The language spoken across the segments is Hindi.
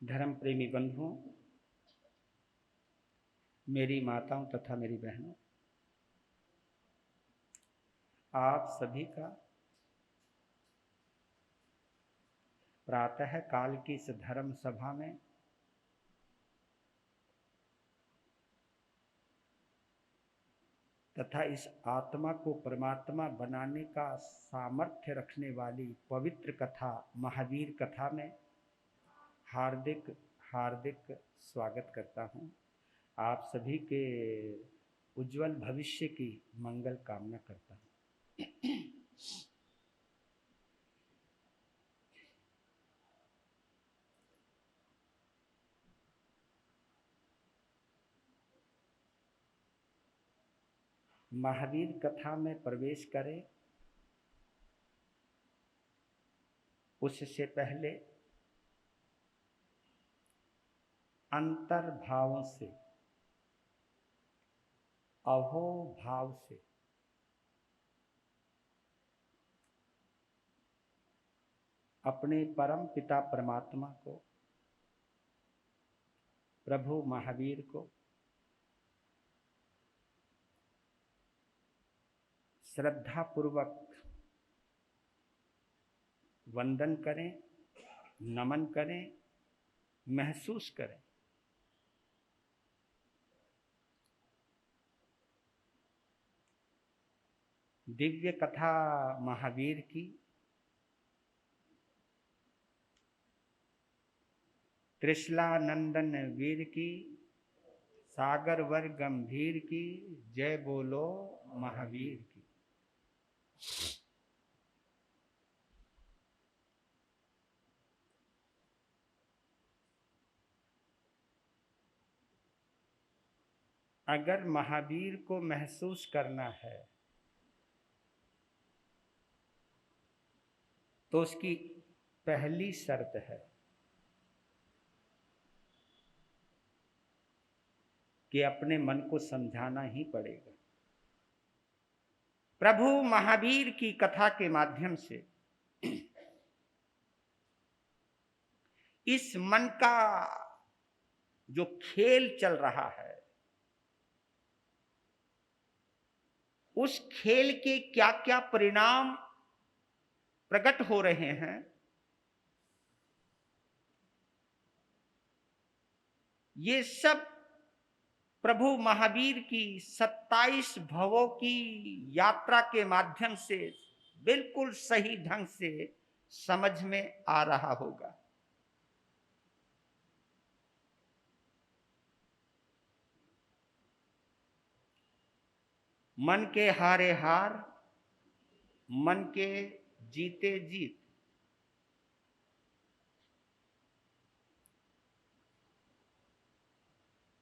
धर्म प्रेमी बंधुओं, मेरी माताओं तथा मेरी बहनों, आप सभी का प्रातः काल की इस धर्म सभा में तथा इस आत्मा को परमात्मा बनाने का सामर्थ्य रखने वाली पवित्र कथा महावीर कथा में हार्दिक हार्दिक स्वागत करता हूं। आप सभी के उज्जवल भविष्य की मंगल कामना करता हूं। महावीर कथा में प्रवेश करें उससे पहले अंतर्भावों से, अहो भाव से अपने परम पिता परमात्मा को, प्रभु महावीर को श्रद्धा पूर्वक वंदन करें, नमन करें, महसूस करें। दिव्य कथा महावीर की, त्रिशलानंदन वीर की, सागर वर गंभीर की, जय बोलो महावीर की। अगर महावीर को महसूस करना है तो उसकी पहली शर्त है कि अपने मन को समझाना ही पड़ेगा। प्रभु महावीर की कथा के माध्यम से इस मन का जो खेल चल रहा है, उस खेल के क्या क्या परिणाम प्रकट हो रहे हैं, ये सब प्रभु महावीर की 27 भवों की यात्रा के माध्यम से बिल्कुल सही ढंग से समझ में आ रहा होगा। मन के हारे हार, मन के जीते जीत।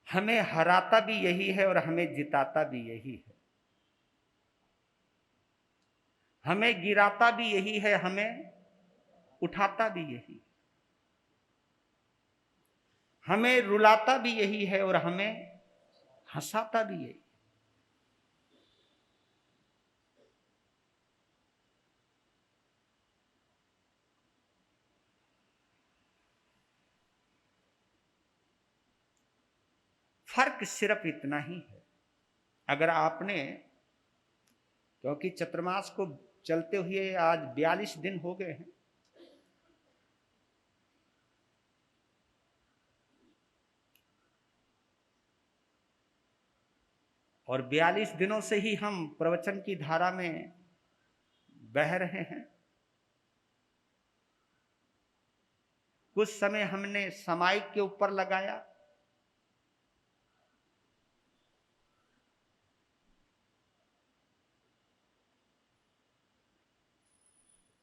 हमें हराता भी यही है और हमें जिताता भी यही है। हमें गिराता भी यही है, हमें उठाता भी यही है। हमें रुलाता भी यही है और हमें हंसाता भी यही। फर्क सिर्फ इतना ही है। अगर आपने, क्योंकि चतुर्मास को चलते हुए आज 42 दिन हो गए हैं, और 42 दिनों से ही हम प्रवचन की धारा में बह रहे हैं। कुछ समय हमने समाइक के ऊपर लगाया,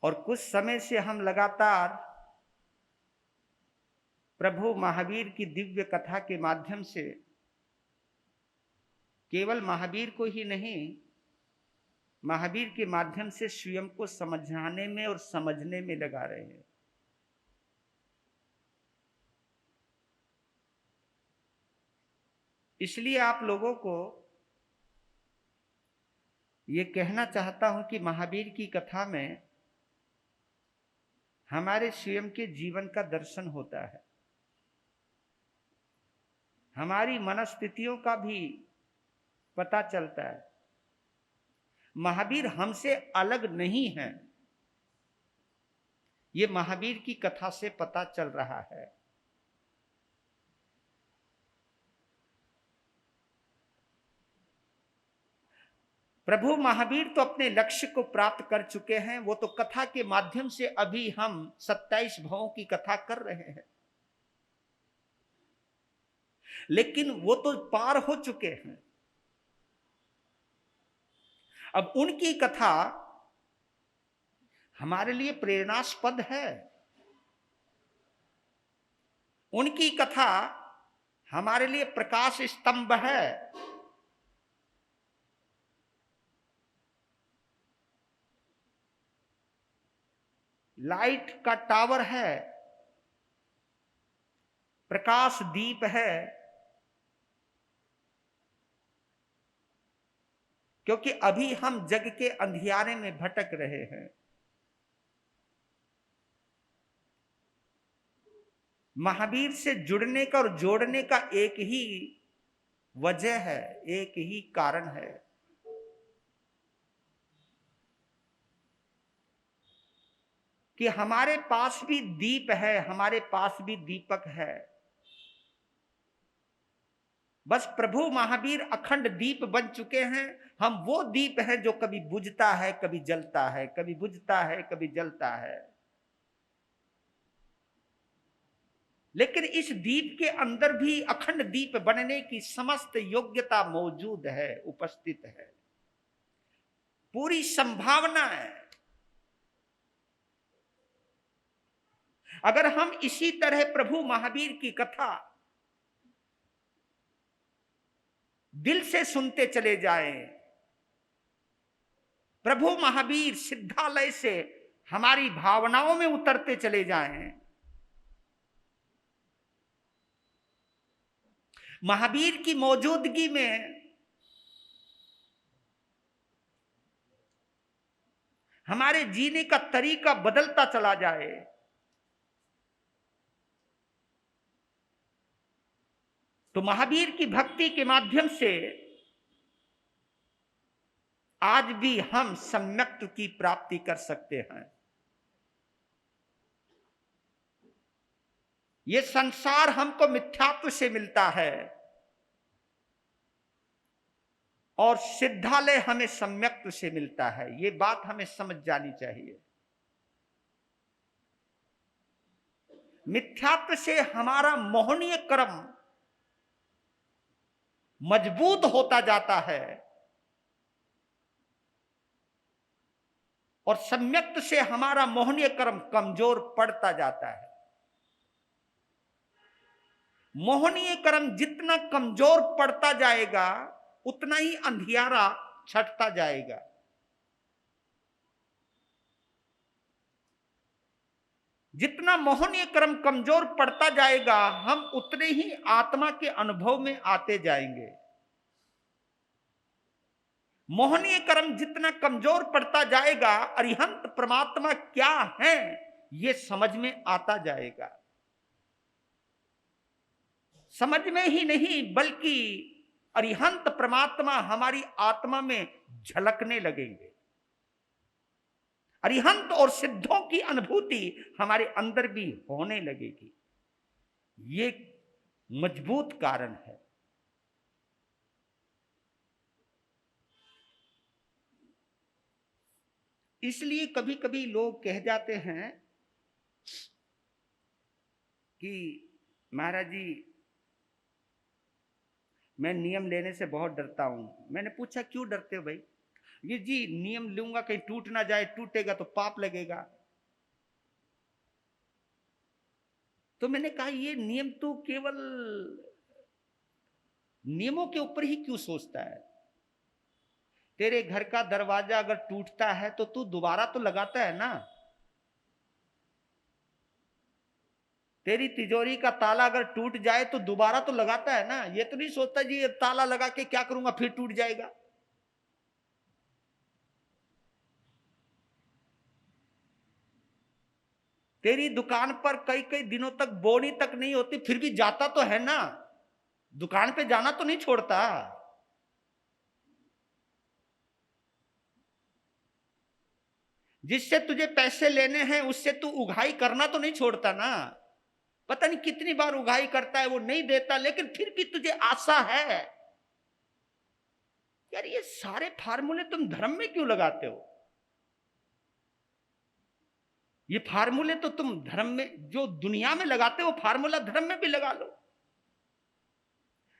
और कुछ समय से हम लगातार प्रभु महावीर की दिव्य कथा के माध्यम से केवल महावीर को ही नहीं, महावीर के माध्यम से स्वयं को समझाने में और समझने में लगा रहे हैं। इसलिए आप लोगों को ये कहना चाहता हूं कि महावीर की कथा में हमारे स्वयं के जीवन का दर्शन होता है। हमारी मनस्थितियों का भी पता चलता है। महावीर हमसे अलग नहीं है, ये महावीर की कथा से पता चल रहा है। प्रभु महावीर तो अपने लक्ष्य को प्राप्त कर चुके हैं, वो तो कथा के माध्यम से अभी हम 27 भवों की कथा कर रहे हैं, लेकिन वो तो पार हो चुके हैं। अब उनकी कथा हमारे लिए प्रेरणास्पद है, उनकी कथा हमारे लिए प्रकाश स्तंभ है। लाइट का टावर है, प्रकाश दीप है, क्योंकि अभी हम जग के अंधियारे में भटक रहे हैं। महावीर से जुड़ने का और जोड़ने का एक ही वजह है, एक ही कारण है, कि हमारे पास भी दीप है, हमारे पास भी दीपक है। बस प्रभु महावीर अखंड दीप बन चुके हैं। हम वो दीप है जो कभी बुझता है, कभी जलता है, कभी बुझता है, कभी जलता है। लेकिन इस दीप के अंदर भी अखंड दीप बनने की समस्त योग्यता मौजूद है, उपस्थित है, पूरी संभावना है। अगर हम इसी तरह प्रभु महावीर की कथा दिल से सुनते चले जाएं, प्रभु महावीर सिद्धालय से हमारी भावनाओं में उतरते चले जाएं, महावीर की मौजूदगी में हमारे जीने का तरीका बदलता चला जाए, तो महावीर की भक्ति के माध्यम से आज भी हम सम्यक्त्व की प्राप्ति कर सकते हैं। ये संसार हमको मिथ्यात्व से मिलता है और सिद्धालय हमें सम्यक्त्व से मिलता है। ये बात हमें समझ जानी चाहिए। मिथ्यात्व से हमारा मोहनीय कर्म मजबूत होता जाता है और सम्यक्त्व से हमारा मोहनीय कर्म कमजोर पड़ता जाता है। मोहनीय कर्म जितना कमजोर पड़ता जाएगा उतना ही अंधियारा छटता जाएगा। जितना मोहनीय कर्म कमजोर पड़ता जाएगा हम उतने ही आत्मा के अनुभव में आते जाएंगे। मोहनीय कर्म जितना कमजोर पड़ता जाएगा अरिहंत परमात्मा क्या है ये समझ में आता जाएगा। समझ में ही नहीं बल्कि अरिहंत परमात्मा हमारी आत्मा में झलकने लगेंगे। अरिहंत और सिद्धों की अनुभूति हमारे अंदर भी होने लगेगी। ये मजबूत कारण है। इसलिए कभी कभी लोग कह जाते हैं कि महाराज जी मैं नियम लेने से बहुत डरता हूं। मैंने पूछा क्यों डरते हो भाई? ये जी नियम लूंगा कहीं टूट ना जाए, टूटेगा तो पाप लगेगा। तो मैंने कहा ये नियम तो केवल नियमों के ऊपर ही क्यों सोचता है? तेरे घर का दरवाजा अगर टूटता है तो तू दोबारा तो लगाता है ना। तेरी तिजोरी का ताला अगर टूट जाए तो दोबारा तो लगाता है ना। ये तो नहीं सोचता जी ये ताला लगा के क्या करूंगा फिर टूट जाएगा। तेरी दुकान पर कई कई दिनों तक बोनी तक नहीं होती फिर भी जाता तो है ना। दुकान पे जाना तो नहीं छोड़ता, जिससे तुझे पैसे लेने हैं उससे तू उगाही करना तो नहीं छोड़ता ना। पता नहीं कितनी बार उगाही करता है, वो नहीं देता, लेकिन फिर भी तुझे आशा है। यार ये सारे फार्मूले तुम धर्म में क्यों लगाते हो? ये फार्मूले तो तुम धर्म में, जो दुनिया में लगाते हो फार्मूला, धर्म में भी लगा लो।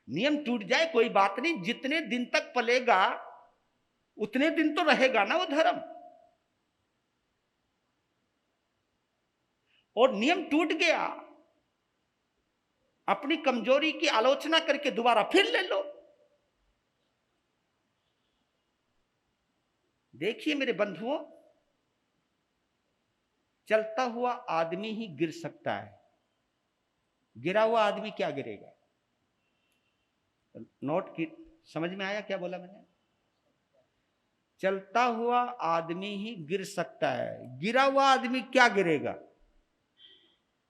नियम टूट जाए कोई बात नहीं, जितने दिन तक पलेगा उतने दिन तो रहेगा ना वो धर्म। और नियम टूट गया, अपनी कमजोरी की आलोचना करके दोबारा फिर ले लो। देखिए मेरे बंधुओं, चलता हुआ आदमी ही गिर सकता है, गिरा हुआ आदमी क्या गिरेगा? नोट की, समझ में आया क्या बोला मैंने? चलता हुआ आदमी ही गिर सकता है, गिरा हुआ आदमी क्या गिरेगा?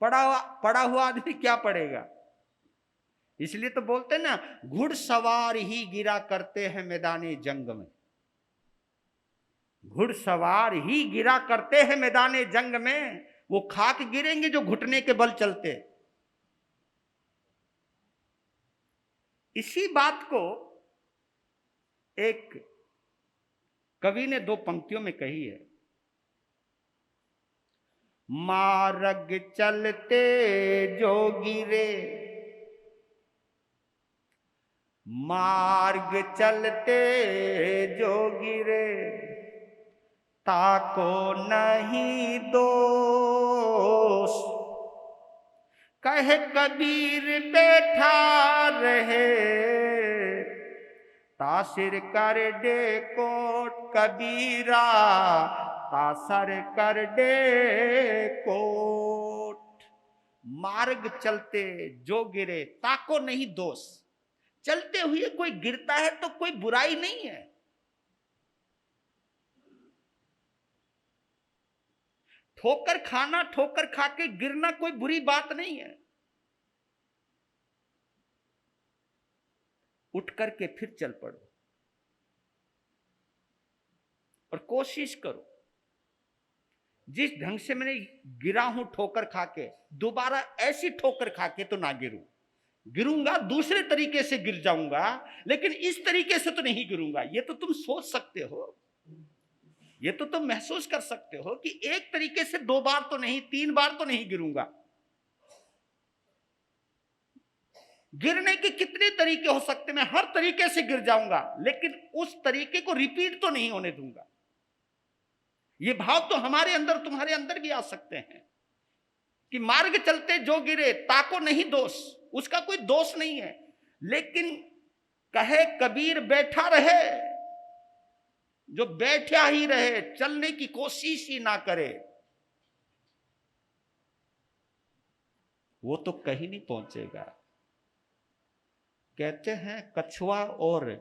पड़ा हुआ आदमी क्या पड़ेगा? इसलिए तो बोलते हैं ना, घुड़सवार ही गिरा करते हैं मैदाने जंग में। घुड़सवार ही गिरा करते हैं मैदाने जंग में, वो खाक गिरेंगे जो घुटने के बल चलते। इसी बात को एक कवि ने 2 पंक्तियों में कही है। मार्ग चलते जो गिरे, मार्ग चलते जो गिरे, ताको नहीं दोष, कहे कबीर बैठा रहे, तासिर कर दे कोट कबीरा, तासर कर दे कोट। मार्ग चलते जो गिरे, ताको नहीं दोष। चलते हुए कोई गिरता है तो कोई बुराई नहीं है। ठोकर खाना, ठोकर खा के गिरना कोई बुरी बात नहीं है। उठ करके फिर चल पड़ो और कोशिश करो, जिस ढंग से मैंने गिरा हूं ठोकर खा के, दोबारा ऐसी ठोकर खा के तो ना गिरूं। गिरूंगा दूसरे तरीके से गिर जाऊंगा, लेकिन इस तरीके से तो नहीं गिरूंगा। ये तो तुम सोच सकते हो, ये तो तुम महसूस कर सकते हो कि एक तरीके से 2 बार तो नहीं, 3 बार तो नहीं गिरूंगा। गिरने के कितने तरीके हो सकते, मैं हर तरीके से गिर जाऊंगा, लेकिन उस तरीके को रिपीट तो नहीं होने दूंगा। ये भाव तो हमारे अंदर, तुम्हारे अंदर भी आ सकते हैं कि मार्ग चलते जो गिरे, ताको नहीं दोष, उसका कोई दोष नहीं है। लेकिन कहे कबीर बैठा रहे, जो बैठा ही रहे, चलने की कोशिश ही ना करे, वो तो कहीं नहीं पहुंचेगा। कहते हैं कछुआ और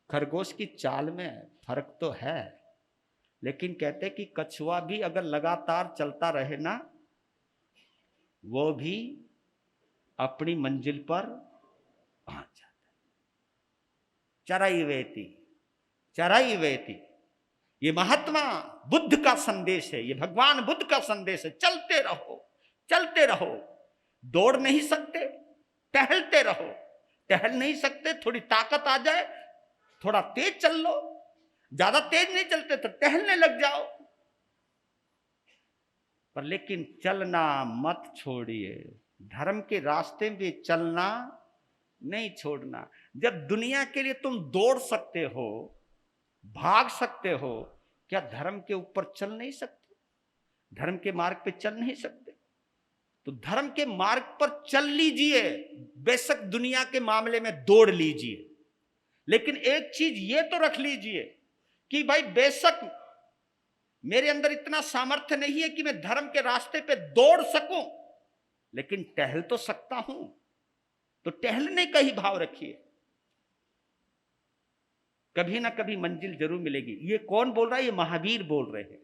खरगोश की चाल में फर्क तो है, लेकिन कहते हैं कि कछुआ भी अगर लगातार चलता रहे ना, वो भी अपनी मंजिल पर पहुंच जाता है। चराई वेती, चराई वेती, ये महात्मा बुद्ध का संदेश है, ये भगवान बुद्ध का संदेश है। चलते रहो, चलते रहो। दौड़ नहीं सकते, टहलते रहो। टहल नहीं सकते, थोड़ी ताकत आ जाए, थोड़ा तेज चल लो। ज्यादा तेज नहीं चलते तो टहलने लग जाओ, पर लेकिन चलना मत छोड़िए। धर्म के रास्ते में चलना नहीं छोड़ना। जब दुनिया के लिए तुम दौड़ सकते हो, भाग सकते हो, क्या धर्म के ऊपर चल नहीं सकते? धर्म के मार्ग पे चल नहीं सकते? तो धर्म के मार्ग पर चल लीजिए, बेशक दुनिया के मामले में दौड़ लीजिए, लेकिन एक चीज ये तो रख लीजिए कि भाई बेशक मेरे अंदर इतना सामर्थ्य नहीं है कि मैं धर्म के रास्ते पे दौड़ सकूं, लेकिन टहल तो सकता हूं। तो टहलने का ही भाव रखिए, कभी ना कभी मंजिल जरूर मिलेगी। ये कौन बोल रहा है? ये महावीर बोल रहे हैं।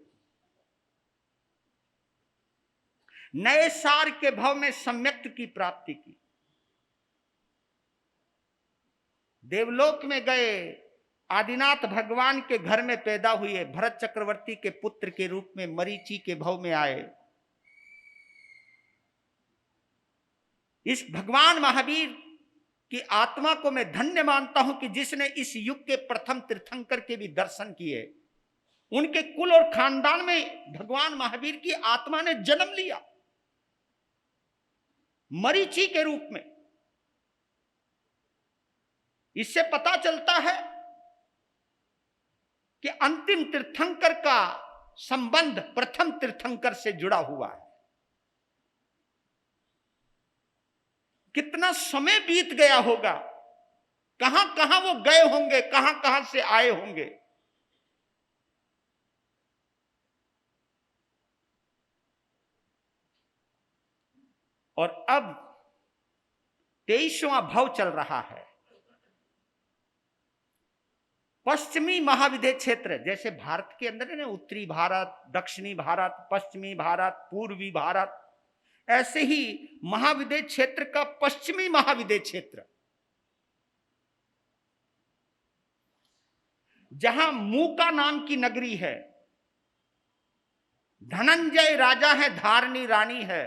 नए सार के भाव में सम्यक्त की प्राप्ति की। देवलोक में गए, आदिनाथ भगवान के घर में पैदा हुए, भरत चक्रवर्ती के पुत्र के रूप में मरीचि के भव में आए। इस भगवान महावीर की आत्मा को मैं धन्य मानता हूं कि जिसने इस युग के प्रथम तीर्थंकर के भी दर्शन किए। उनके कुल और खानदान में भगवान महावीर की आत्मा ने जन्म लिया मरीचि के रूप में। इससे पता चलता है कि अंतिम तीर्थंकर का संबंध प्रथम तीर्थंकर से जुड़ा हुआ है। कितना समय बीत गया होगा, कहां कहां वो गए होंगे, कहां कहां से आए होंगे। और अब 23वां भव चल रहा है। पश्चिमी महाविद्य क्षेत्र, जैसे भारत के अंदर है ना, उत्तरी भारत, दक्षिणी भारत, पश्चिमी भारत, पूर्वी भारत, ऐसे ही महाविद्य क्षेत्र का पश्चिमी महाविद्य क्षेत्र, जहां मूका नाम की नगरी है, धनंजय राजा है, धारणी रानी है,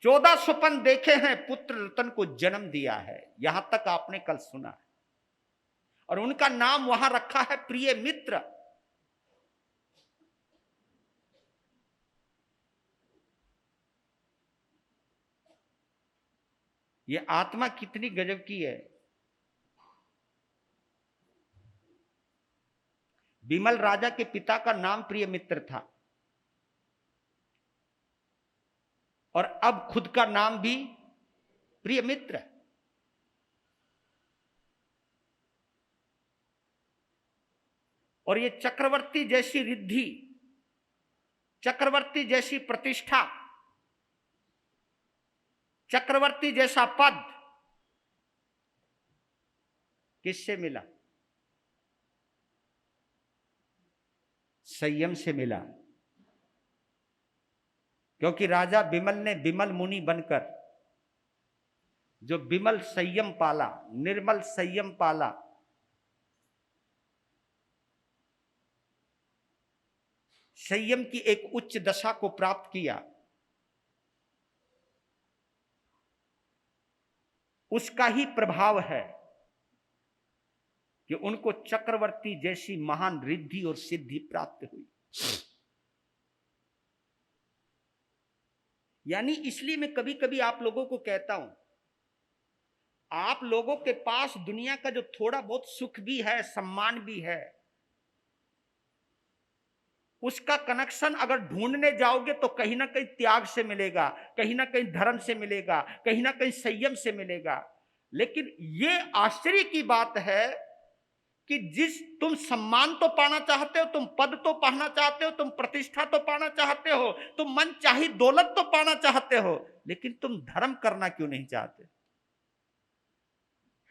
14 स्वपन देखे हैं, पुत्र रतन को जन्म दिया है, यहां तक आपने कल सुना है। और उनका नाम वहां रखा है प्रिय मित्र। ये आत्मा कितनी गजब की है। विमल राजा के पिता का नाम प्रिय मित्र था और अब खुद का नाम भी प्रिय मित्र। और ये चक्रवर्ती जैसी रिद्धि, चक्रवर्ती जैसी प्रतिष्ठा, चक्रवर्ती जैसा पद किससे मिला? संयम से मिला। क्योंकि राजा विमल ने विमल मुनि बनकर जो विमल संयम पाला, निर्मल संयम पाला, संयम की एक उच्च दशा को प्राप्त किया, उसका ही प्रभाव है कि उनको चक्रवर्ती जैसी महान रिद्धि और सिद्धि प्राप्त हुई। यानी इसलिए मैं कभी कभी आप लोगों को कहता हूं, आप लोगों के पास दुनिया का जो थोड़ा बहुत सुख भी है, सम्मान भी है, उसका कनेक्शन अगर ढूंढने जाओगे तो कहीं ना कहीं त्याग से मिलेगा, कहीं ना कहीं धर्म से मिलेगा, कहीं ना कहीं संयम से मिलेगा। लेकिन ये आश्चर्य की बात है कि तुम सम्मान तो पाना चाहते हो, तुम पद तो पाना चाहते हो, तुम प्रतिष्ठा तो पाना चाहते हो, तुम मन चाही दौलत तो पाना चाहते हो, लेकिन तुम धर्म करना क्यों नहीं चाहते?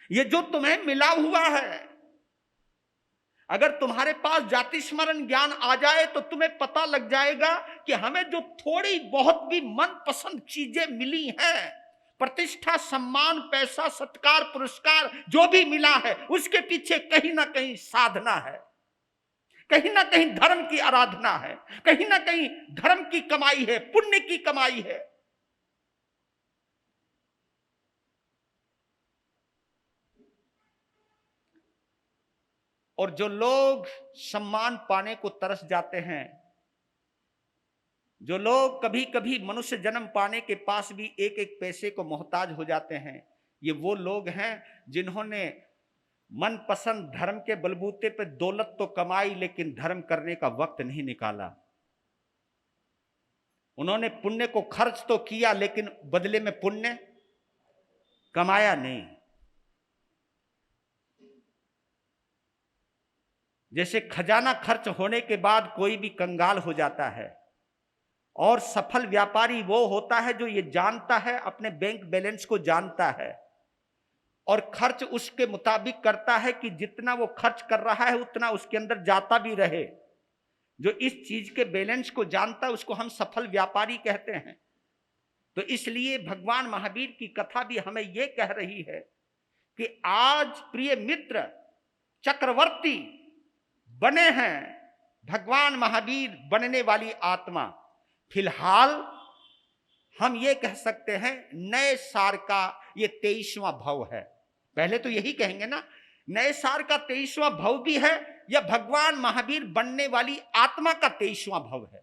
ये जो तुम्हें मिला हुआ है, अगर तुम्हारे पास जाति स्मरण ज्ञान आ जाए तो तुम्हें पता लग जाएगा कि हमें जो थोड़ी बहुत भी मनपसंद चीजें मिली हैं, प्रतिष्ठा, सम्मान, पैसा, सत्कार, पुरस्कार जो भी मिला है, उसके पीछे कहीं ना कहीं साधना है, कहीं ना कहीं धर्म की आराधना है, कहीं ना कहीं धर्म की कमाई है, पुण्य की कमाई है। और जो लोग सम्मान पाने को तरस जाते हैं, जो लोग कभी कभी मनुष्य जन्म पाने के पास भी एक एक पैसे को मोहताज हो जाते हैं, ये वो लोग हैं जिन्होंने मनपसंद धर्म के बलबूते पर दौलत तो कमाई, लेकिन धर्म करने का वक्त नहीं निकाला। उन्होंने पुण्य को खर्च तो किया, लेकिन बदले में पुण्य कमाया नहीं। जैसे खजाना खर्च होने के बाद कोई भी कंगाल हो जाता है, और सफल व्यापारी वो होता है जो ये जानता है, अपने बैंक बैलेंस को जानता है और खर्च उसके मुताबिक करता है कि जितना वो खर्च कर रहा है उतना उसके अंदर जाता भी रहे। जो इस चीज के बैलेंस को जानता है उसको हम सफल व्यापारी कहते हैं। तो इसलिए भगवान महावीर की कथा भी हमें यह कह रही है कि आज प्रिय मित्र चक्रवर्ती बने हैं भगवान महावीर बनने वाली आत्मा। फिलहाल हम ये कह सकते हैं नए सार का ये 23वां भव है। पहले तो यही कहेंगे ना, नए सार का 23वां भव भी है या भगवान महावीर बनने वाली आत्मा का 23वां भव है।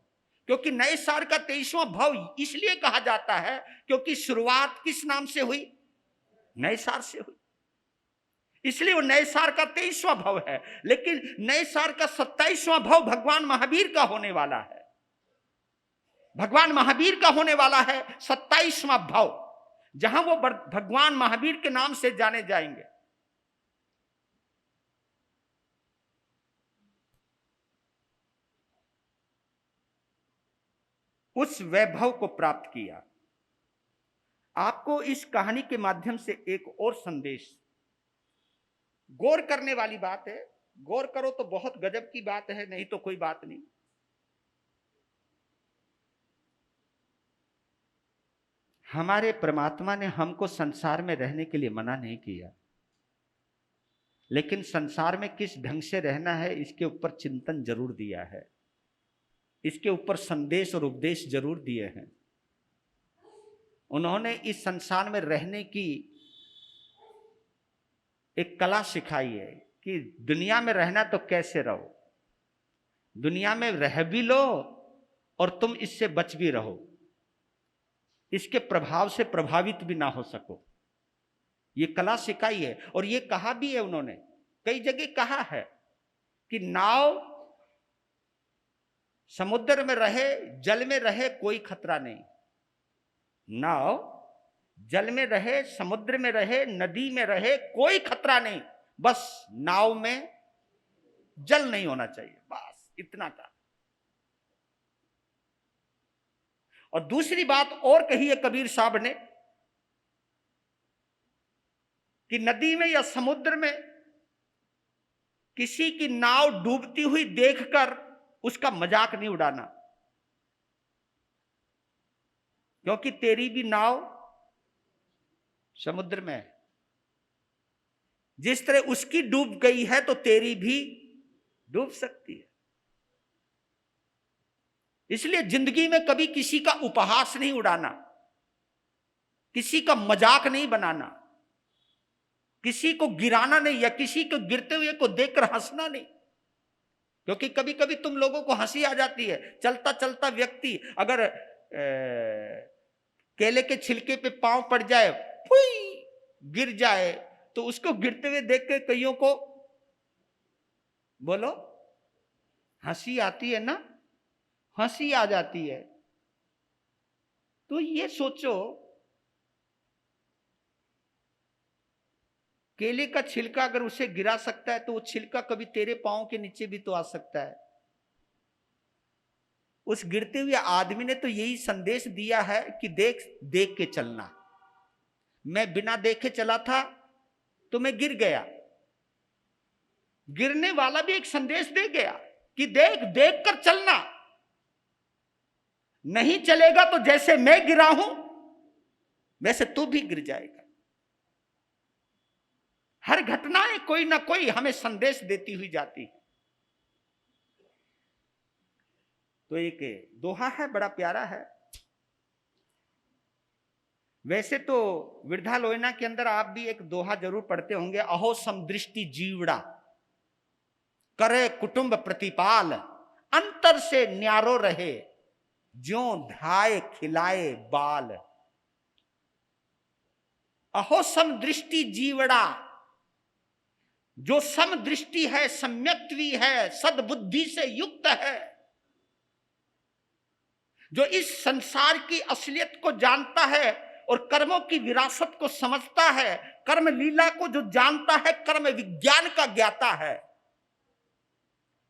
क्योंकि नए साल का 23वां भव इसलिए कहा जाता है क्योंकि शुरुआत किस नाम से हुई? नए साल से हुई, इसलिए वो नए साल का 23वां भव है। लेकिन नए साल का 27वां भव भगवान महावीर का होने वाला है। भगवान महावीर का होने वाला है 27वां भव, जहां वो भगवान महावीर के नाम से जाने जाएंगे। उस वैभव को प्राप्त किया। आपको इस कहानी के माध्यम से एक और संदेश, गौर करने वाली बात है, गौर करो तो बहुत गजब की बात है, नहीं तो कोई बात नहीं। हमारे परमात्मा ने हमको संसार में रहने के लिए मना नहीं किया, लेकिन संसार में किस ढंग से रहना है इसके ऊपर चिंतन जरूर दिया है, इसके ऊपर संदेश और उपदेश जरूर दिए हैं। उन्होंने इस संसार में रहने की एक कला सिखाई है कि दुनिया में रहना तो कैसे रहो, दुनिया में रह भी लो और तुम इससे बच भी रहो, इसके प्रभाव से प्रभावित भी ना हो सको। ये कला सिखाई है। और ये कहा भी है उन्होंने, कई जगह कहा है कि नाव समुद्र में रहे, जल में रहे, कोई खतरा नहीं। नाव जल में रहे, समुद्र में रहे, नदी में रहे, कोई खतरा नहीं, बस नाव में जल नहीं होना चाहिए, बस इतना का। और दूसरी बात और कही है कबीर साहब ने कि नदी में या समुद्र में किसी की नाव डूबती हुई देखकर उसका मजाक नहीं उड़ाना, क्योंकि तेरी भी नाव समुद्र में है। जिस तरह उसकी डूब गई है तो तेरी भी डूब सकती है। इसलिए जिंदगी में कभी किसी का उपहास नहीं उड़ाना, किसी का मजाक नहीं बनाना, किसी को गिराना नहीं, या किसी को गिरते हुए को देखकर हंसना नहीं। क्योंकि कभी कभी तुम लोगों को हंसी आ जाती है, चलता चलता व्यक्ति अगर केले के छिलके पे पांव पड़ जाए, फुई गिर जाए, तो उसको गिरते हुए देख के कईयों को बोलो हंसी आती है ना, हंसी आ जाती है। तो ये सोचो, केले का छिलका अगर उसे गिरा सकता है तो वो छिलका कभी तेरे पांव के नीचे भी तो आ सकता है। उस गिरते हुए आदमी ने तो यही संदेश दिया है कि देख देख के चलना। मैं बिना देखे चला था तो मैं गिर गया। गिरने वाला भी एक संदेश दे गया कि देख देख कर चलना, नहीं चलेगा तो जैसे मैं गिरा हूं वैसे तू भी गिर जाएगा। हर घटनाएं कोई ना कोई हमें संदेश देती हुई जाती है। तो एक दोहा है, बड़ा प्यारा है। वैसे तो वृद्धा लोयना के अंदर आप भी एक दोहा जरूर पढ़ते होंगे, अहो समदृष्टि जीवड़ा करे कुटुंब प्रतिपाल, अंतर से न्यारो रहे ज्यों धाए खिलाए बाल। अहो समदृष्टि जीवड़ा, जो समदृष्टि है, सम्यक्त्वी है, सद्बुद्धि से युक्त है, जो इस संसार की असलियत को जानता है और कर्मों की विरासत को समझता है, कर्म लीला को जो जानता है, कर्म विज्ञान का ज्ञाता है,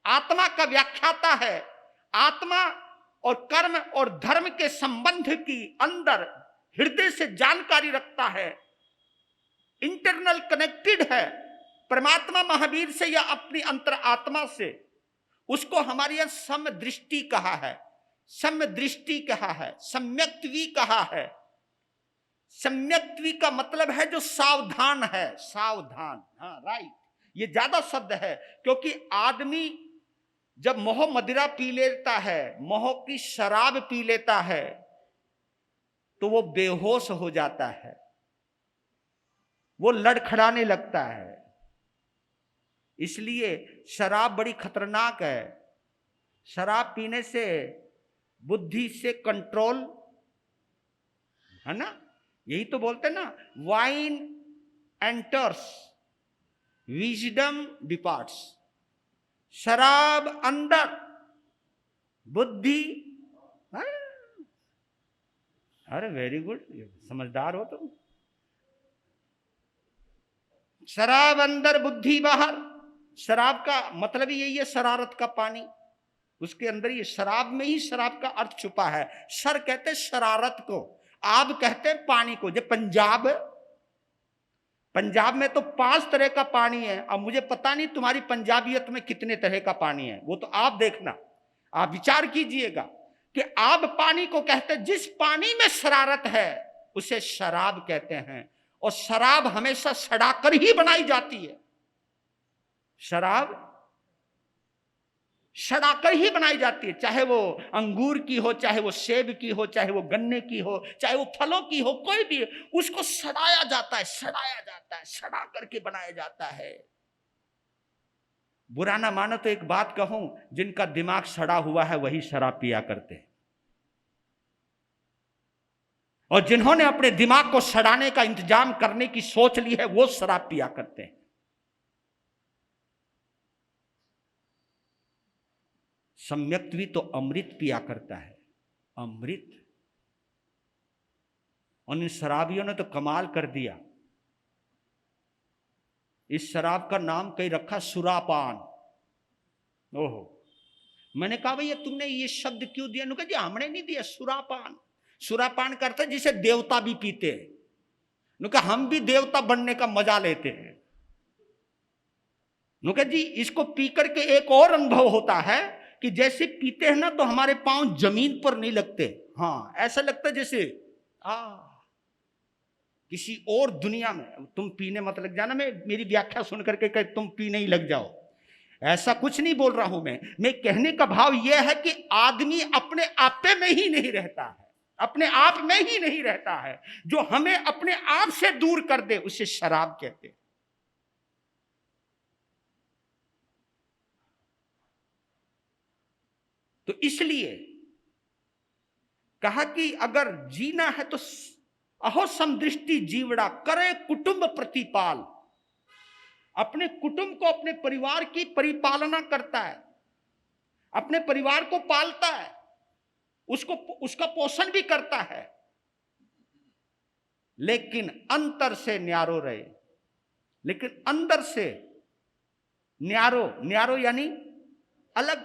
आत्मा का व्याख्याता है, आत्मा और कर्म और धर्म के संबंध की अंदर हृदय से जानकारी रखता है, इंटरनल कनेक्टेड है परमात्मा महावीर से या अपनी अंतर आत्मा से, उसको हमारे यहां समदृष्टि कहा है, समदृष्टि कहा है, सम्यक्त्वी कहा है। सम्यक्त्वी का मतलब है जो सावधान है, सावधान। हाँ राइट, ये ज्यादा शब्द है, क्योंकि आदमी जब मोह मदिरा पी लेता है, मोह की शराब पी लेता है, तो वो बेहोश हो जाता है, वो लड़खड़ाने लगता है। इसलिए शराब बड़ी खतरनाक है। शराब पीने से बुद्धि से कंट्रोल, है ना, यही तो बोलते हैं ना, वाइन एंटर्स विजडम डिपार्ट्स। शराब अंदर, बुद्धि। हाँ? अरे वेरी गुड, समझदार हो तुम। शराब अंदर, बुद्धि बाहर। शराब का मतलब ही यही है, शरारत का पानी उसके अंदर ही। शराब में ही शराब का अर्थ छुपा है। शर कहते शरारत को, आब कहते पानी को। जब पंजाब में तो 5 तरह का पानी है। अब मुझे पता नहीं तुम्हारी पंजाबियत में कितने तरह का पानी है, वो तो आप देखना, आप विचार कीजिएगा कि आब पानी को कहते, जिस पानी में शरारत है उसे शराब कहते हैं। और शराब हमेशा सड़ाकर ही बनाई जाती है। शराब सड़ाकर ही बनाई जाती है, चाहे वो अंगूर की हो, चाहे वो सेब की हो, चाहे वो गन्ने की हो, चाहे वो फलों की हो, कोई भी, उसको सड़ाया जाता है, सड़ाया जाता है, सड़ा करके बनाया जाता है। बुरा ना मानो तो एक बात कहूं, जिनका दिमाग सड़ा हुआ है वही शराब पिया करते हैं, और जिन्होंने अपने दिमाग को सड़ाने का इंतजाम करने की सोच ली है वो शराब पिया करते हैं। सम्यक्त्वी तो अमृत पिया करता है, अमृत। और इन शराबियों ने तो कमाल कर दिया। इस शराब का नाम कहीं रखा सुरापान। ओहो, मैंने कहा भैया तुमने ये शब्द क्यों दिया? नुका जी हमने नहीं दिया, सुरापान। सुरापान करता जिसे देवता भी पीते हैं। नुका हम भी देवता बनने का मजा लेते हैं। नुका जी इसको पी करके एक और अनुभव होता है कि जैसे पीते हैं ना तो हमारे पांव जमीन पर नहीं लगते। हाँ, ऐसा लगता है जैसे किसी और दुनिया में तुम पीने मत लग जाना। मैं मेरी व्याख्या सुन करके कह तुम पीने ही लग जाओ, ऐसा कुछ नहीं बोल रहा हूं मैं कहने का भाव यह है कि आदमी अपने आपे में ही नहीं रहता है, अपने आप में ही नहीं रहता है। जो हमें अपने आप से दूर कर दे उसे शराब कहते हैं। तो इसलिए कहा कि अगर जीना है तो अहो समदृष्टि जीवड़ा करे कुटुंब प्रतिपाल। अपने कुटुंब को, अपने परिवार की परिपालना करता है, अपने परिवार को पालता है, उसको उसका पोषण भी करता है, लेकिन अंतर से न्यारो रहे। लेकिन अंदर से न्यारो, न्यारो यानी अलग,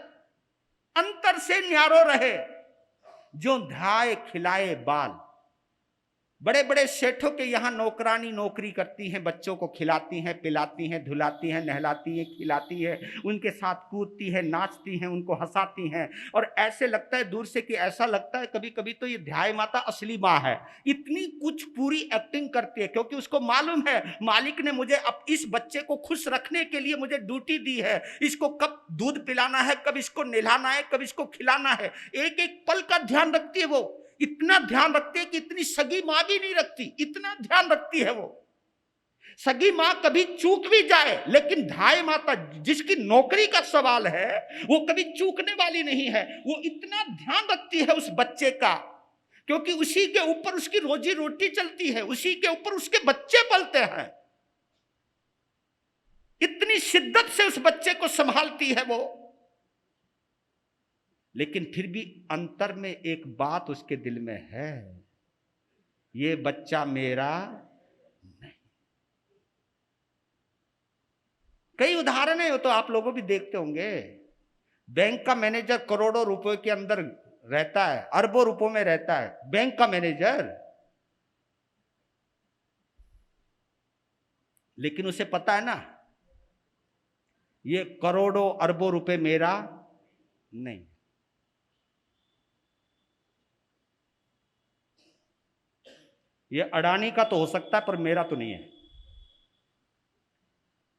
अंतर से न्यारो रहे। जो ध्याए खिलाए बाल। बड़े बड़े सेठों के यहां नौकरानी नौकरी करती हैं, बच्चों को खिलाती हैं, पिलाती हैं, धुलाती हैं, नहलाती हैं, खिलाती है, उनके साथ कूदती है, नाचती हैं, उनको हंसाती हैं। और ऐसे लगता है दूर से कि ऐसा लगता है कभी कभी तो ये ध्याय माता असली माँ है। इतनी कुछ पूरी एक्टिंग करती है, क्योंकि उसको मालूम है मालिक ने मुझे अब इस बच्चे को खुश रखने के लिए मुझे ड्यूटी दी है। इसको कब दूध पिलाना है, कब इसको नहलाना है, कब इसको खिलाना है, एक एक पल का ध्यान रखती है। वो इतना ध्यान रखती है कि इतनी सगी मां भी नहीं रखती, इतना ध्यान रखती है वो। सगी मां कभी चूक भी जाए, लेकिन ध्याय माता जिसकी नौकरी का सवाल है वो कभी चूकने वाली नहीं है। वो इतना ध्यान रखती है उस बच्चे का, क्योंकि उसी के ऊपर उसकी रोजी रोटी चलती है, उसी के ऊपर उसके बच्चे पलते हैं। इतनी शिद्दत से उस बच्चे को संभालती है वो। लेकिन फिर भी अंतर में एक बात उसके दिल में है, ये बच्चा मेरा नहीं। कई उदाहरण है, तो आप लोगों भी देखते होंगे। बैंक का मैनेजर करोड़ों रुपए के अंदर रहता है, अरबों रुपयों में रहता है बैंक का मैनेजर, लेकिन उसे पता है ना ये करोड़ों अरबों रुपए मेरा नहीं। ये अडानी का तो हो सकता है पर मेरा तो नहीं है।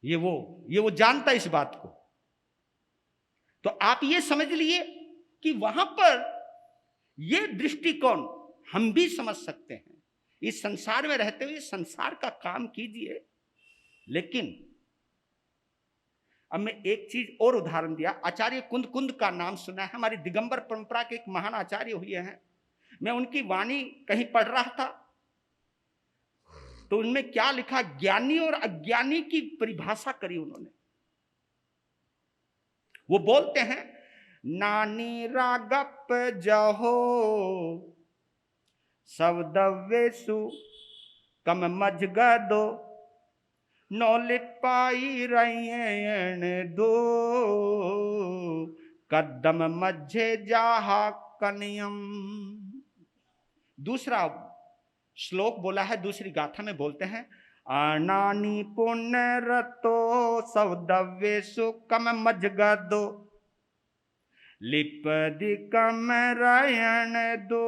ये वो जानता है इस बात को। तो आप ये समझ लिए कि वहां पर ये दृष्टिकोण हम भी समझ सकते हैं। इस संसार में रहते हुए संसार का काम कीजिए। लेकिन अब मैं एक चीज और उदाहरण दिया, आचार्य कुंद कुंद का नाम सुना है, हमारी दिगंबर परंपरा के एक महान आचार्य हुए हैं। मैं उनकी वाणी कहीं पढ़ रहा था तो उनमें क्या लिखा, ज्ञानी और अज्ञानी की परिभाषा करी उन्होंने। वो बोलते हैं, नानी रागप जहो सवदवेसु कम मजगदो नौलिपाई रैन दो कदम मझे जाहा कनियम। दूसरा श्लोक बोला है, दूसरी गाथा में बोलते हैं, अनानी पुनरतो सवदवेसु कम मजगदो लिपदि कम रयन दो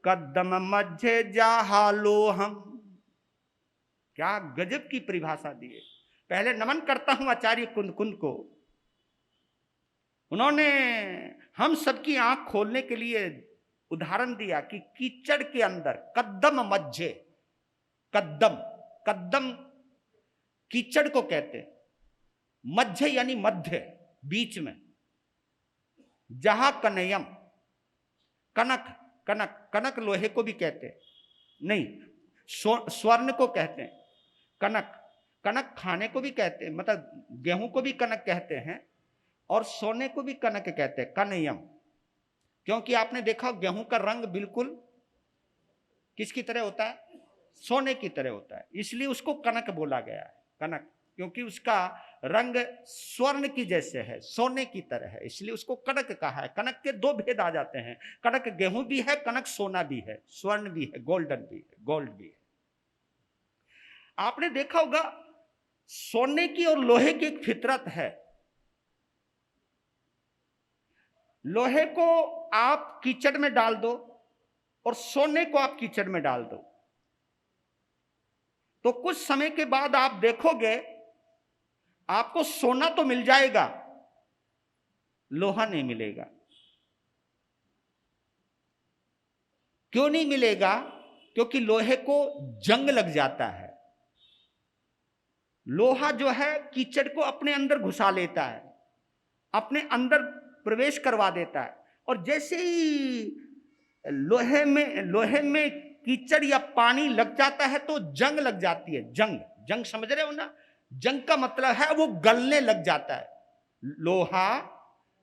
कदम मझे जाहालो हम। क्या गजब की परिभाषा दी है। पहले नमन करता हूं आचार्य कुंद कुंद को। उन्होंने हम सबकी आंख खोलने के लिए उदाहरण दिया कि कीचड़ के अंदर कदम मध्य, कदम कदम कीचड़ को कहते, मध्य यानी मध्य, बीच में, जहां कनयम, कनक, कनक कनक लोहे को भी कहते नहीं, स्वर्ण को कहते हैं कनक, कनक खाने को भी कहते हैं, मतलब गेहूं को भी कनक कहते हैं और सोने को भी कनक कहते हैं, कनयम। क्योंकि आपने देखा गेहूं का रंग बिल्कुल किसकी तरह होता है, सोने की तरह होता है, इसलिए उसको कनक बोला गया है, कनक, क्योंकि उसका रंग स्वर्ण की जैसे है, सोने की तरह है, इसलिए उसको कनक कहा है। कनक के दो भेद आ जाते हैं, कनक गेहूं भी है, कनक सोना भी है, स्वर्ण भी है, गोल्डन भी है, गोल्ड भी है। आपने देखा होगा सोने की और लोहे की एक फितरत है। लोहे को आप कीचड़ में डाल दो और सोने को आप कीचड़ में डाल दो तो कुछ समय के बाद आप देखोगे आपको सोना तो मिल जाएगा, लोहा नहीं मिलेगा। क्यों नहीं मिलेगा? क्योंकि लोहे को जंग लग जाता है। लोहा जो है कीचड़ को अपने अंदर घुसा लेता है, अपने अंदर प्रवेश करवा देता है, और जैसे ही लोहे में कीचड़ या पानी लग जाता है तो जंग लग जाती है। जंग, जंग समझ रहे हो ना? जंग का मतलब है वो गलने लग जाता है, लोहा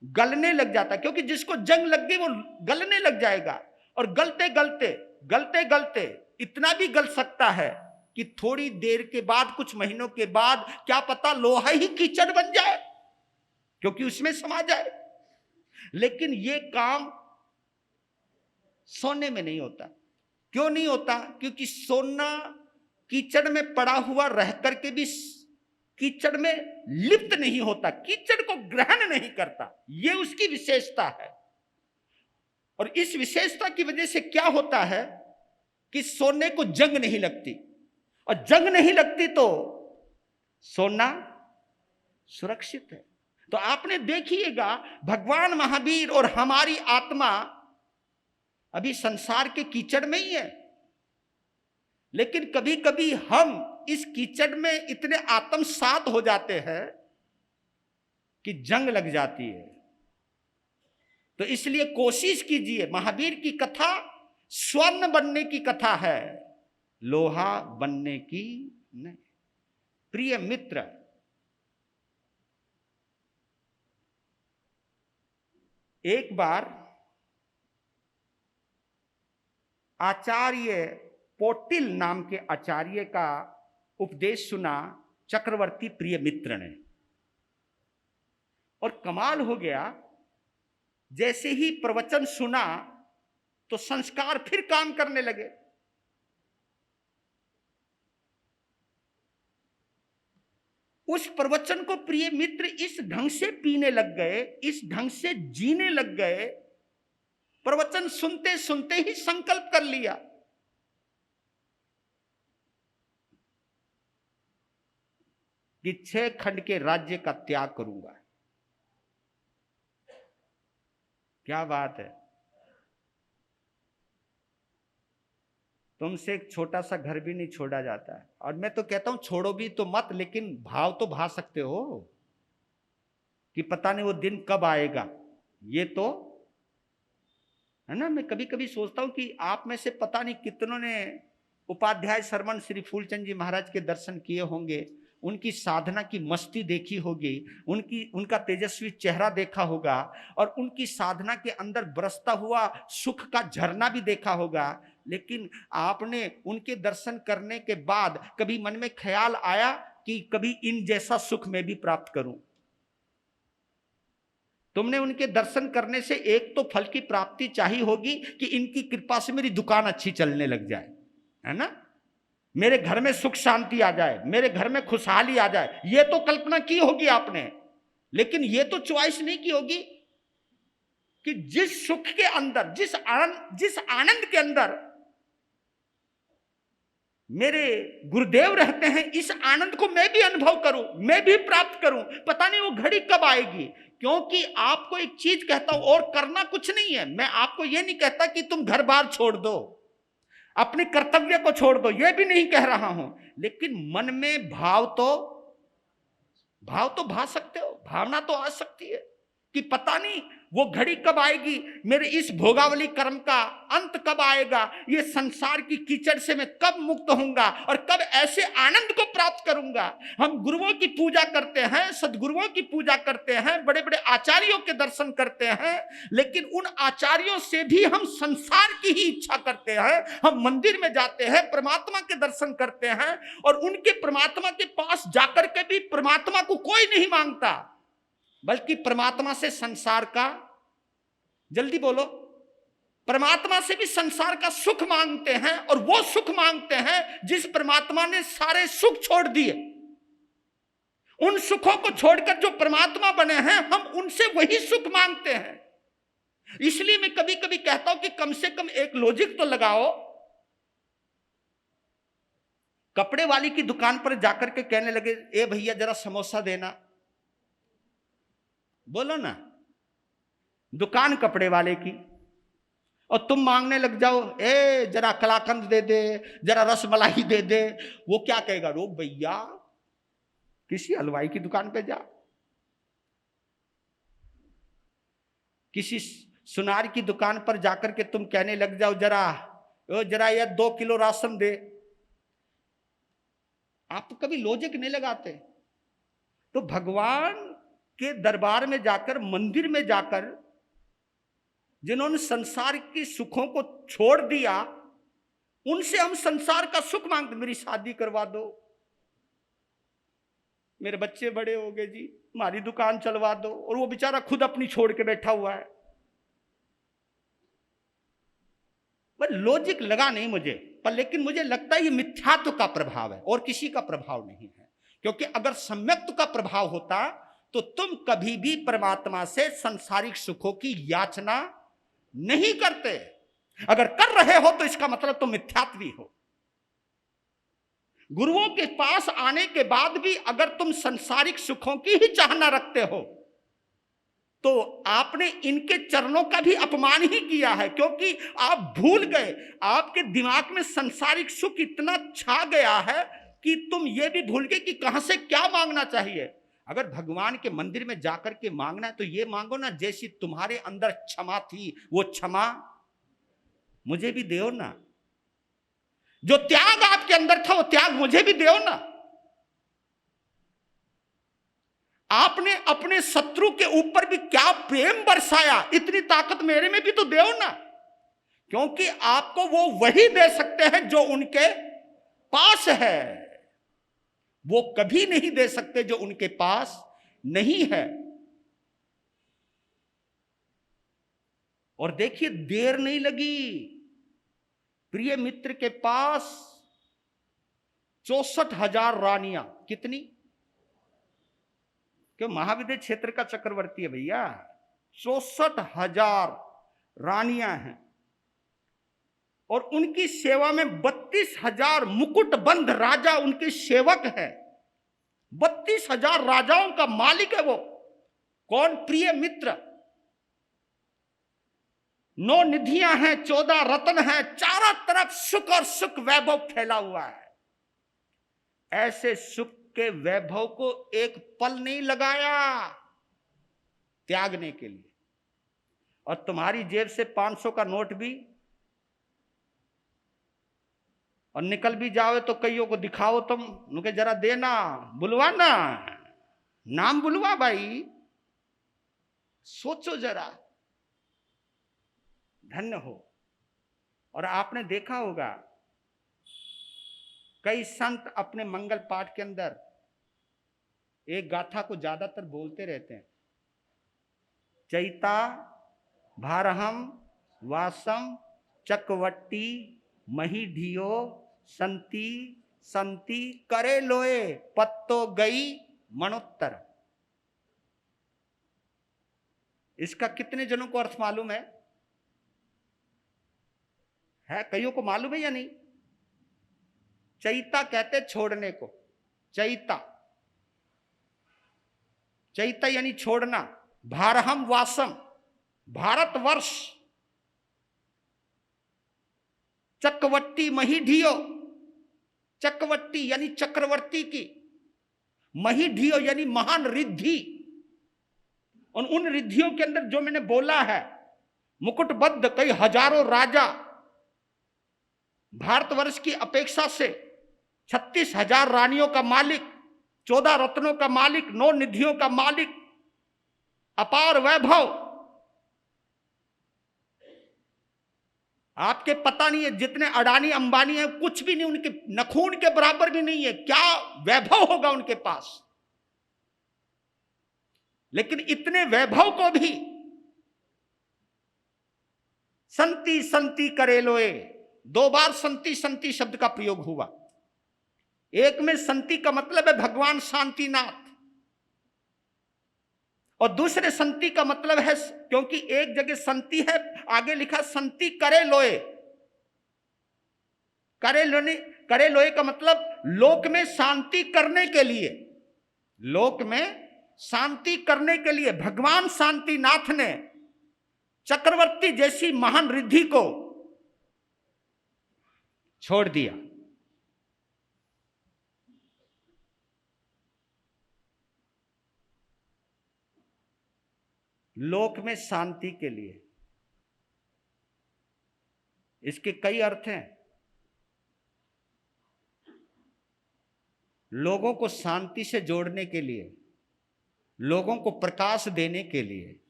गलने लग जाता है, क्योंकि जिसको जंग लग गई वो गलने लग जाएगा, और गलते गलते गलते गलते इतना भी गल सकता है कि थोड़ी देर के बाद, कुछ महीनों के बाद, क्या पता लोहा ही कीचड़ बन जाए, क्योंकि उसमें समा जाए। लेकिन ये काम सोने में नहीं होता। क्यों नहीं होता? क्योंकि सोना कीचड़ में पड़ा हुआ रह करके भी कीचड़ में लिप्त नहीं होता, कीचड़ को ग्रहण नहीं करता, ये उसकी विशेषता है। और इस विशेषता की वजह से क्या होता है कि सोने को जंग नहीं लगती, और जंग नहीं लगती तो सोना सुरक्षित है। तो आपने देखिएगा भगवान महावीर और हमारी आत्मा अभी संसार के कीचड़ में ही है, लेकिन कभी कभी हम इस कीचड़ में इतने आत्मसात हो जाते हैं कि जंग लग जाती है। तो इसलिए कोशिश कीजिए, महावीर की कथा स्वर्ण बनने की कथा है, लोहा बनने की नहीं। प्रिय मित्र, एक बार आचार्य पोटिल नाम के आचार्य का उपदेश सुना चक्रवर्ती प्रिय मित्र ने, और कमाल हो गया, जैसे ही प्रवचन सुना तो संस्कार फिर काम करने लगे। उस प्रवचन को प्रिय मित्र इस ढंग से पीने लग गए, इस ढंग से जीने लग गए, प्रवचन सुनते सुनते ही संकल्प कर लिया कि 6 खंड के राज्य का त्याग करूंगा। क्या बात है। तुमसे एक छोटा सा घर भी नहीं छोड़ा जाता है। और मैं तो कहता हूं छोड़ो भी तो मत, लेकिन भाव तो भा सकते हो कि पता नहीं वो दिन कब आएगा। ये तो है ना। मैं कभी कभी सोचता हूं कि आप में से पता नहीं कितनों ने उपाध्याय शरमन श्री फूलचंद जी महाराज के दर्शन किए होंगे, उनकी साधना की मस्ती देखी होगी, उनका तेजस्वी चेहरा देखा होगा, और उनकी साधना के अंदर बरसता हुआ सुख का झरना भी देखा होगा। लेकिन आपने उनके दर्शन करने के बाद कभी मन में ख्याल आया कि कभी इन जैसा सुख मैं भी प्राप्त करूं? तुमने उनके दर्शन करने से एक तो फल की प्राप्ति चाहिए होगी कि इनकी कृपा से मेरी दुकान अच्छी चलने लग जाए, है ना, मेरे घर में सुख शांति आ जाए, मेरे घर में खुशहाली आ जाए। ये तो कल्पना की होगी आपने, लेकिन ये तो चॉइस नहीं की होगी कि जिस सुख के अंदर, जिस आनंद के अंदर मेरे गुरुदेव रहते हैं, इस आनंद को मैं भी अनुभव करूं, मैं भी प्राप्त करूं। पता नहीं वो घड़ी कब आएगी। क्योंकि आपको एक चीज कहता हूं, और करना कुछ नहीं है। मैं आपको यह नहीं कहता कि तुम घर बार छोड़ दो, अपने कर्तव्य को छोड़ दो, यह भी नहीं कह रहा हूं। लेकिन मन में भाव तो भा सकते हो, भावना तो आ सकती है कि पता नहीं वो घड़ी कब आएगी, मेरे इस भोगावली कर्म का अंत कब आएगा, ये संसार की कीचड़ से मैं कब मुक्त होऊंगा और कब ऐसे आनंद को प्राप्त करूंगा। हम गुरुओं की पूजा करते हैं, सदगुरुओं की पूजा करते हैं, बड़े बड़े आचार्यों के दर्शन करते हैं, लेकिन उन आचार्यों से भी हम संसार की ही इच्छा करते हैं। हम मंदिर में जाते हैं, परमात्मा के दर्शन करते हैं, और उनके परमात्मा के पास जाकर के भी परमात्मा को कोई नहीं मांगता, बल्कि परमात्मा से संसार का, जल्दी बोलो, परमात्मा से भी संसार का सुख मांगते हैं। और वो सुख मांगते हैं जिस परमात्मा ने सारे सुख छोड़ दिए। उन सुखों को छोड़कर जो परमात्मा बने हैं, हम उनसे वही सुख मांगते हैं। इसलिए मैं कभी कभी कहता हूं कि कम से कम एक लॉजिक तो लगाओ। कपड़े वाली की दुकान पर जाकर के कहने लगे, ए भैया जरा समोसा देना, बोलो ना, दुकान कपड़े वाले की, और तुम मांगने लग जाओ, ए जरा कलाकंद दे दे, जरा रसमलाई दे दे। वो क्या कहेगा, रो भैया किसी हलवाई की दुकान पे जा, किसी सुनार की दुकान पर जाकर के तुम कहने लग जाओ, जरा ये 2 किलो राशन दे। आप कभी लॉजिक नहीं लगाते। तो भगवान के दरबार में जाकर, मंदिर में जाकर, जिन्होंने संसार की सुखों को छोड़ दिया, उनसे हम संसार का सुख मांगते। मेरी शादी करवा दो, मेरे बच्चे बड़े हो गए जी, हमारी दुकान चलवा दो, और वो बेचारा खुद अपनी छोड़ के बैठा हुआ है। पर लॉजिक लगा नहीं मुझे, पर लेकिन मुझे लगता है ये मिथ्यात्व का प्रभाव है और किसी का प्रभाव नहीं है। क्योंकि अगर सम्यक्त्व का प्रभाव होता तो तुम कभी भी परमात्मा से संसारिक सुखों की याचना नहीं करते। अगर कर रहे हो तो इसका मतलब तुम मिथ्यात्वी हो। गुरुओं के पास आने के बाद भी अगर तुम संसारिक सुखों की ही चाहना रखते हो तो आपने इनके चरणों का भी अपमान ही किया है। क्योंकि आप भूल गए, आपके दिमाग में संसारिक सुख इतना छा गया है कि तुम ये भी भूल गए कि कहां से क्या मांगना चाहिए। अगर भगवान के मंदिर में जाकर के मांगना है तो ये मांगो ना, जैसी तुम्हारे अंदर क्षमा थी वो क्षमा मुझे भी दो ना, जो त्याग आपके अंदर था वो त्याग मुझे भी दो ना। आपने अपने शत्रु के ऊपर भी क्या प्रेम बरसाया, इतनी ताकत मेरे में भी तो दो ना। क्योंकि आपको वो वही दे सकते हैं जो उनके पास है, वो कभी नहीं दे सकते जो उनके पास नहीं है। और देखिए देर नहीं लगी, प्रिय मित्र के पास 64,000 रानियां, कितनी, क्यों महाविद्य क्षेत्र का चक्रवर्ती है भैया, 64,000 रानियां हैं। और उनकी सेवा में 32,000 मुकुटबंद राजा उनके सेवक हैं। 32,000 राजाओं का मालिक है वो। कौन? प्रिय मित्र। 9 निधियां हैं, 14 रत्न हैं, चारों तरफ सुख और सुख वैभव फैला हुआ है। ऐसे सुख के वैभव को एक पल नहीं लगाया त्यागने के लिए। और तुम्हारी जेब से 500 का नोट भी और निकल भी जाओ तो कईयों को दिखाओ, तुम उनके जरा देना, बुलवाना, नाम बुलवा भाई। सोचो जरा, धन्य हो। और आपने देखा होगा कई संत अपने मंगल पाठ के अंदर एक गाथा को ज्यादातर बोलते रहते हैं। चैता भारहम वासम चकवट्टी मही ढियो संति संति करे लोए पत्तो गई मणोत्तर। इसका कितने जनों को अर्थ मालूम है? कईयों को मालूम है या नहीं? चैता कहते छोड़ने को। चैता, चैता यानी छोड़ना। भारहम वासम, भारतवर्ष। चक्रवर्ती महीढियो, चक्रवर्ती यानी चक्रवर्ती की, महीढियो यानी महान रिद्धि। और उन रिद्धियों के अंदर जो मैंने बोला है, मुकुटबद्ध कई हजारों राजा, भारतवर्ष की अपेक्षा से 36,000 रानियों का मालिक, 14 रत्नों का मालिक, 9 निधियों का मालिक, अपार वैभव। आपके पता नहीं है जितने अडानी अंबानी हैं, कुछ भी नहीं, उनके नखून के बराबर भी नहीं है। क्या वैभव होगा उनके पास। लेकिन इतने वैभव को भी संति संति करे लोए। 2 बार संति संति शब्द का प्रयोग हुआ। एक में संति का मतलब है भगवान शांतिनाथ, और दूसरे संति का मतलब है, क्योंकि एक जगह संति है, आगे लिखा संति करे लोए। करे लोए का मतलब लोक में शांति करने के लिए, लोक में शांति करने के लिए भगवान शांतिनाथ ने चक्रवर्ती जैसी महान रिद्धि को छोड़ दिया। लोक में शांति के लिए। इसके कई अर्थ हैं। लोगों को शांति से जोड़ने के लिए, लोगों को प्रकाश देने के लिए,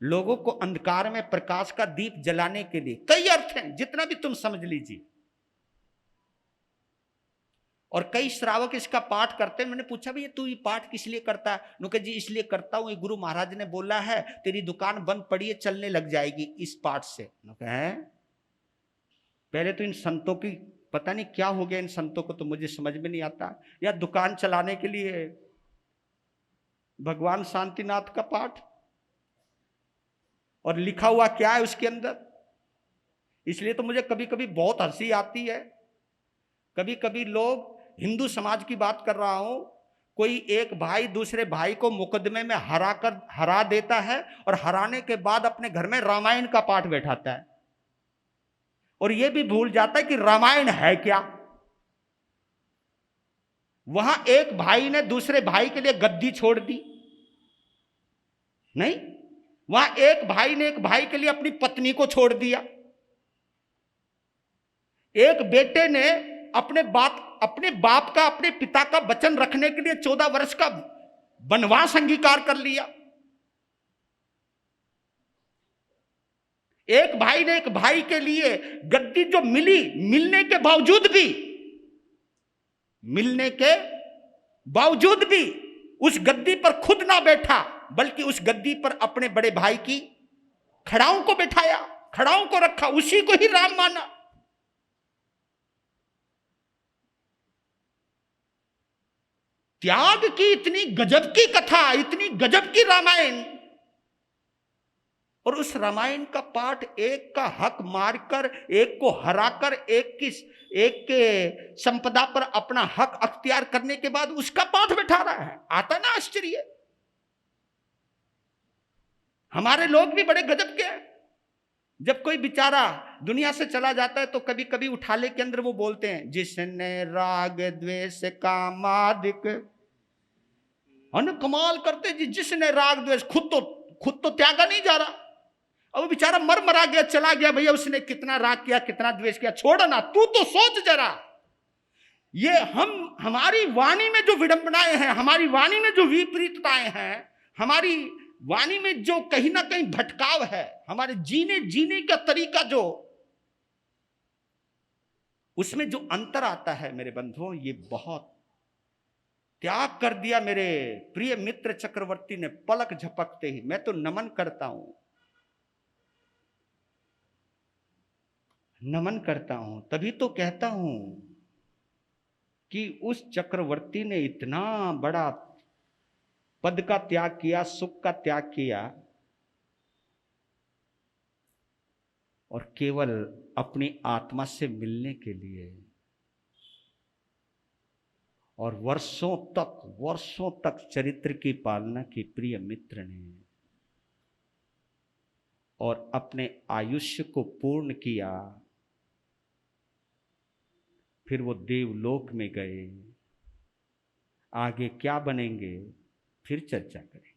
लोगों को अंधकार में प्रकाश का दीप जलाने के लिए। कई अर्थ हैं, जितना भी तुम समझ लीजिए। और कई श्रावक इसका पाठ करते हैं। मैंने पूछा भैया तू ये पाठ किस लिए करता है? नुके जी इसलिए करता हूं, गुरु महाराज ने बोला है तेरी दुकान बंद पड़ी है, चलने लग जाएगी इस पाठ से। पहले तो इन संतों की पता नहीं क्या हो गया, इन संतों को तो मुझे समझ में नहीं आता। या दुकान चलाने के लिए भगवान शांतिनाथ का पाठ, और लिखा हुआ क्या है उसके अंदर। इसलिए तो मुझे कभी कभी बहुत हंसी आती है। कभी कभी लोग, हिंदू समाज की बात कर रहा हूं, कोई एक भाई दूसरे भाई को मुकदमे में हरा देता है, और हराने के बाद अपने घर में रामायण का पाठ बैठाता है, और यह भी भूल जाता है कि रामायण है क्या। वहां एक भाई ने दूसरे भाई के लिए गद्दी छोड़ दी नहीं, वहां एक भाई ने एक भाई के लिए अपनी पत्नी को छोड़ दिया। एक बेटे ने अपने बाप का, अपने पिता का वचन रखने के लिए 14 वर्ष का वनवास अंगीकार कर लिया। एक भाई ने एक भाई के लिए गद्दी जो मिलने के बावजूद भी उस गद्दी पर खुद ना बैठा, बल्कि उस गद्दी पर अपने बड़े भाई की खड़ाओं को बैठाया, खड़ाओं को रखा, उसी को ही राम माना। त्याग की इतनी गजब की कथा, इतनी गजब की रामायण, और उस रामायण का पाठ एक का हक मारकर, एक को हराकर, एक के संपदा पर अपना हक अख्तियार करने के बाद उसका पाठ बैठा रहा है। आता ना आश्चर्य। हमारे लोग भी बड़े गजब के हैं। जब कोई बेचारा दुनिया से चला जाता है तो कभी कभी उठाले के अंदर वो बोलते हैं, जिसने राग द्वेष कामादिक, कमाल करते जी, जिसने राग द्वेष, खुद तो त्यागा नहीं जा रहा। अब वो बेचारा मरा गया, चला गया, भैया उसने कितना राग किया, कितना द्वेष किया, छोड़ ना, तू तो सोच जरा। ये हमारी वाणी में जो विडंबनाएं हैं, हमारी वाणी में जो विपरीतताएं हैं, हमारी वाणी में जो कहीं ना कहीं भटकाव है, हमारे जीने का तरीका जो, उसमें जो अंतर आता है मेरे बंधुओं, ये बहुत त्याग कर दिया मेरे प्रिय मित्र चक्रवर्ती ने पलक झपकते ही। मैं तो नमन करता हूं, नमन करता हूं। तभी तो कहता हूं कि उस चक्रवर्ती ने इतना बड़ा पद का त्याग किया, सुख का त्याग किया, और केवल अपनी आत्मा से मिलने के लिए। और वर्षों तक चरित्र की पालना की प्रिय मित्र ने, और अपने आयुष्य को पूर्ण किया। फिर वो देवलोक में गए। आगे क्या बनेंगे फिर चर्चा करें।